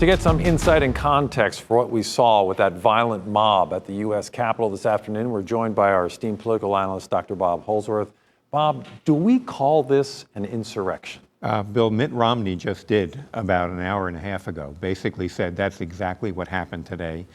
To get some insight and context for what we saw with that violent mob at the U.S. Capitol this afternoon, we're joined by our esteemed political analyst, Dr. Bob Holsworth. Bob, do we call this an insurrection? Bill, Mitt Romney just did about an hour and a half ago, basically said that's exactly what happened today.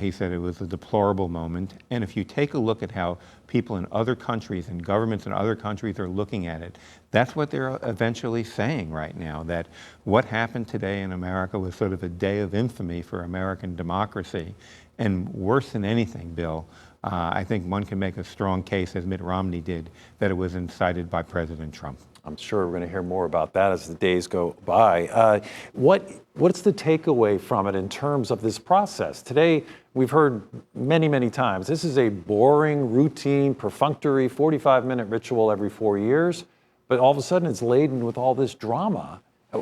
He said it was a deplorable moment. And if you take a look at how people in other countries and governments in other countries are looking at it, that's what they're eventually saying right now, that what happened today in America was sort of a day of infamy for American democracy. And worse than anything, Bill, I think one can make a strong case, as Mitt Romney did, that it was incited by President Trump. I'm sure we're going to hear more about that as the days go by. What's the takeaway from it in terms of this process? Today, we've heard many, many times, this is a boring, routine, perfunctory 45-minute ritual every 4 years, but all of a sudden it's laden with all this drama.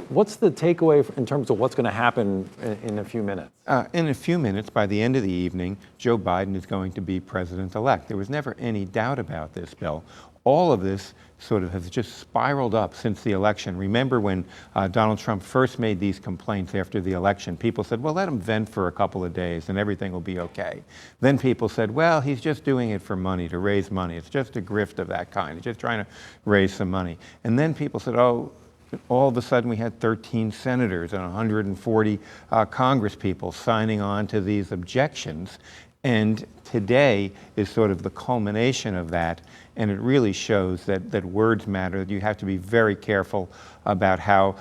What's the takeaway in terms of what's going to happen in a few minutes? In a few minutes, by the end of the evening, Joe Biden is going to be president-elect. There was never any doubt about this, Bill. All of this sort of has just spiraled up since the election. Remember when Donald Trump first made these complaints after the election, people said, well, let him vent for a couple of days and everything will be okay. Then people said, well, he's just doing it for money, to raise money. It's just a grift of that kind. He's just trying to raise some money. And then people said, oh, all of a sudden we had 13 senators and 140 Congress people signing on to these objections. And today is sort of the culmination of that, and it really shows that words matter, that you have to be very careful about how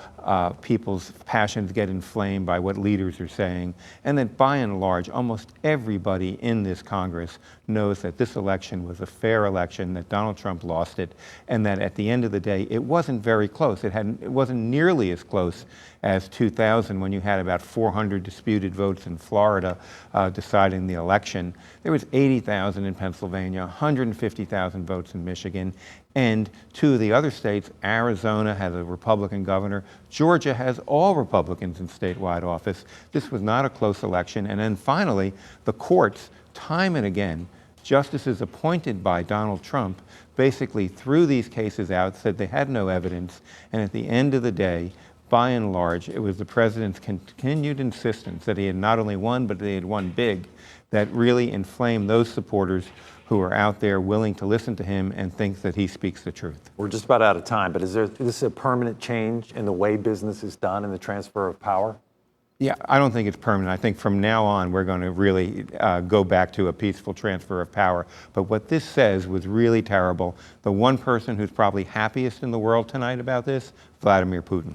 people's passions get inflamed by what leaders are saying, and that by and large, almost everybody in this Congress knows that this election was a fair election, that Donald Trump lost it, and that at the end of the day, it wasn't very close. It wasn't nearly as close as 2000 when you had about 400 disputed votes in Florida deciding the election. There was 80,000 in Pennsylvania, 150,000 votes in Michigan, and two of the other states, Arizona has a Republican governor, Georgia has all Republicans in statewide office. This was not a close election. And then finally, the courts, time and again, justices appointed by Donald Trump basically threw these cases out, said they had no evidence, and at the end of the day, by and large, it was the president's continued insistence that he had not only won, but that he had won big, that really inflamed those supporters who are out there willing to listen to him and think that he speaks the truth. We're just about out of time, but is this a permanent change in the way business is done in the transfer of power? Yeah, I don't think it's permanent. I think from now on, we're going to really go back to a peaceful transfer of power. But what this says was really terrible. The one person who's probably happiest in the world tonight about this, Vladimir Putin.